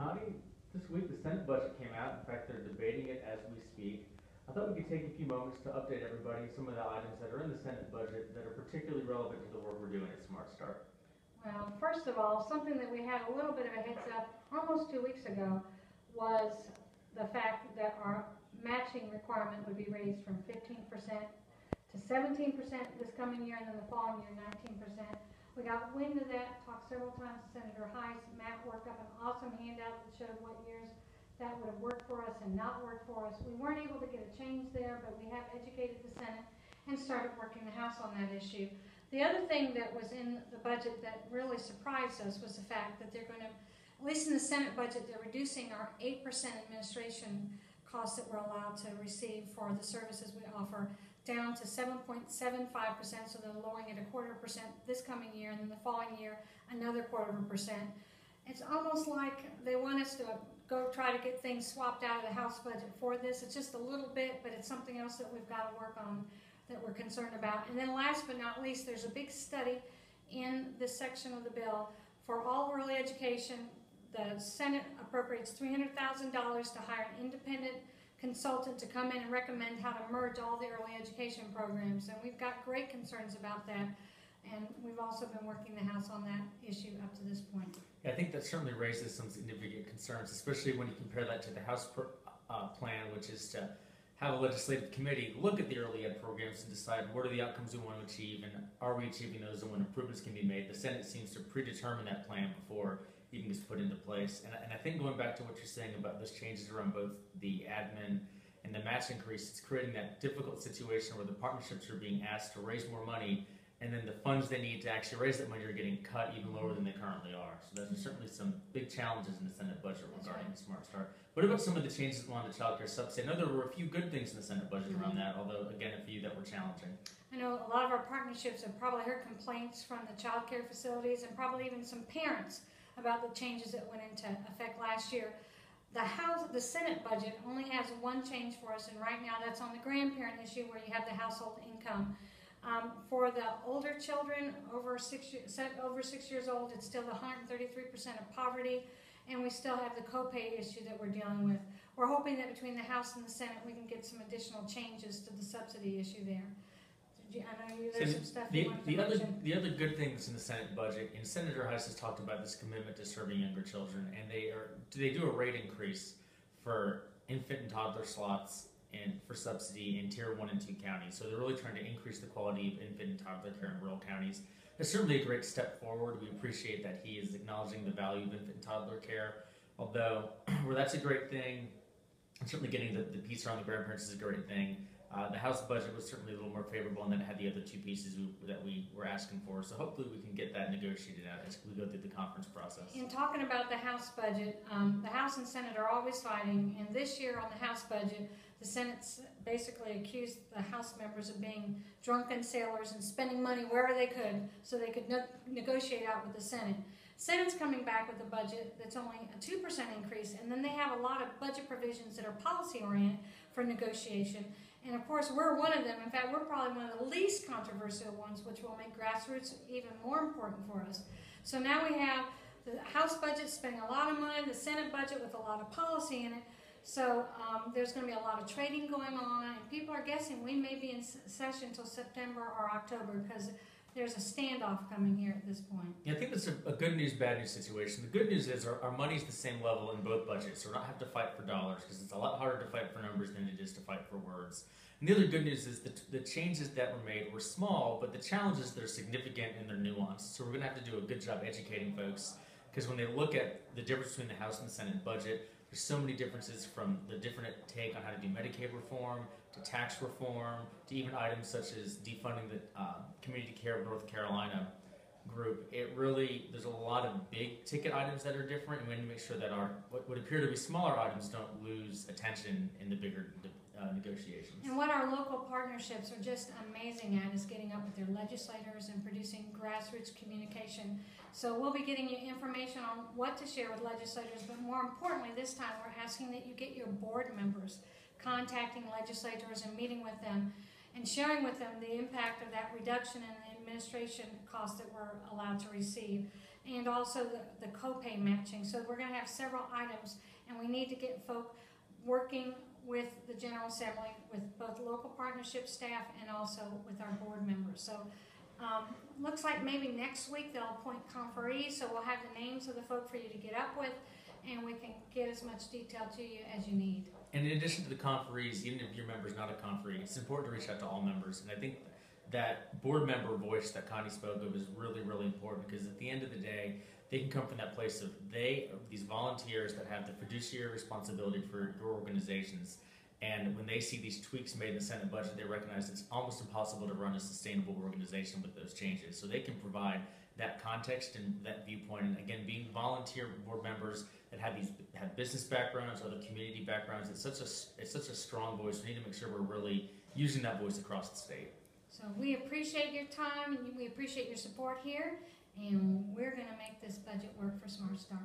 Connie, this week the Senate budget came out. In fact, they're debating it as we speak. I thought we could take a few moments to update everybody some of the items that are in the Senate budget that are particularly relevant to the work we're doing at Smart Start. Well, first of all, something that we had a little bit of a heads up almost 2 weeks ago was the fact that our matching requirement would be raised from 15% to 17% this coming year, and then the following year 19%. We got wind of that, talked several times to Senator Heiss. Matt worked up an awesome handout that showed what years that would have worked for us and not worked for us. We weren't able to get a change there, but we have educated the Senate and started working the House on that issue. The other thing that was in the budget that really surprised us was the fact that they're going to, at least in the Senate budget, they're reducing our 8% administration costs that we're allowed to receive for the services we offer down to 7.75%, so they're lowering it 0.25% this coming year, and then the following year another 0.25%. It's almost like they want us to go try to get things swapped out of the House budget for this. It's just a little bit, but it's something else that we've got to work on that we're concerned about. And then last but not least, there's a big study in this section of the bill for all early education. The Senate appropriates $300,000 to hire an independent consultant to come in and recommend how to merge all the early education programs, and we've got great concerns about that, and we've also been working the House on that issue up to this point. Yeah, I think that certainly raises some significant concerns, especially when you compare that to the House plan, which is to have a legislative committee look at the early ed programs and decide what are the outcomes we want to achieve, and are we achieving those, and when improvements can be made. The Senate seems to predetermine that plan before it even gets put into place. And I think going back to what you're saying about those changes around both the admin and the match increase, it's creating that difficult situation where the partnerships are being asked to raise more money, and then the funds they need to actually raise that money are getting cut even lower than they currently are. So there's certainly some big challenges in the Senate budget regarding Smart Start. What about some of the changes along the child care subsidy? I know there were a few good things in the Senate budget around that, although again a few that were challenging. I know a lot of our partnerships have probably heard complaints from the child care facilities and probably even some parents about the changes that went into effect last year. The Senate budget only has one change for us, and right now that's on the grandparent issue where you have the household income. For the older children over 6 years old, it's still 133% of poverty, and we still have the copay issue that we're dealing with. We're hoping that between the House and the Senate we can get some additional changes to the subsidy issue there. I know there's some stuff you want to mention. The other good things in the Senate budget, and Senator Heiss has talked about this commitment to serving younger children, and they do a rate increase for infant and toddler slots and for subsidy in Tier 1 and 2 counties. So they're really trying to increase the quality of infant and toddler care in rural counties. It's certainly a great step forward. We appreciate that he is acknowledging the value of infant and toddler care, although where that's a great thing, and certainly getting the piece around the grandparents is a great thing. The House budget was certainly a little more favorable, and then it had the other two pieces that we were asking for. So hopefully we can get that negotiated out as we go through the conference process. In talking about the House budget, the House and Senate are always fighting, and this year on the House budget, the Senate's basically accused the House members of being drunken sailors and spending money wherever they could so they could negotiate out with the Senate. Senate's coming back with a budget that's only a 2% increase, and then they have a lot of budget provisions that are policy-oriented for negotiation. And of course, we're one of them. In fact, we're probably one of the least controversial ones, which will make grassroots even more important for us. So now we have the House budget spending a lot of money, the Senate budget with a lot of policy in it. So there's going to be a lot of trading going on, and people are guessing we may be in session until September or October because there's a standoff coming here at this point. Yeah, I think that's a good news, bad news situation. The good news is our money's the same level in both budgets, so we're not have to fight for dollars because it's a lot harder to fight for numbers than it is to fight for words. And the other good news is that the changes that were made were small, but the challenges that are significant and they're nuanced. So we're going to have to do a good job educating folks because when they look at the difference between the House and the Senate budget, there's so many differences from the different take on how to do Medicaid reform to tax reform to even items such as defunding the Community Care of North Carolina group. There's a lot of big ticket items that are different, and we need to make sure that our what appear to be smaller items don't lose attention in the bigger negotiations. And what our local partnerships are just amazing at is getting up with their legislators and producing grassroots communication. So we'll be getting you information on what to share with legislators, but more importantly this time we're asking that you get your board members contacting legislators and meeting with them and sharing with them the impact of that reduction in the administration costs that we're allowed to receive. and also the co-pay matching. So we're gonna have several items, and we need to get folk working with the General Assembly, with both local partnership staff and also with our board members. So looks like maybe next week they'll appoint conferees, so we'll have the names of the folk for you to get up with, and we can get as much detail to you as you need. And in addition to the conferees, even if your member's not a conferee, it's important to reach out to all members. And I think that board member voice that Connie spoke of is really, really important, because at the end of the day, they can come from that place of these volunteers that have the fiduciary responsibility for your organizations. And when they see these tweaks made in the Senate budget, they recognize it's almost impossible to run a sustainable organization with those changes. So they can provide that context and that viewpoint. And again, being volunteer board members that have business backgrounds, other community backgrounds, it's such a strong voice. We need to make sure we're really using that voice across the state. So we appreciate your time, and we appreciate your support here, and we're going to make this budget work for Smart Start.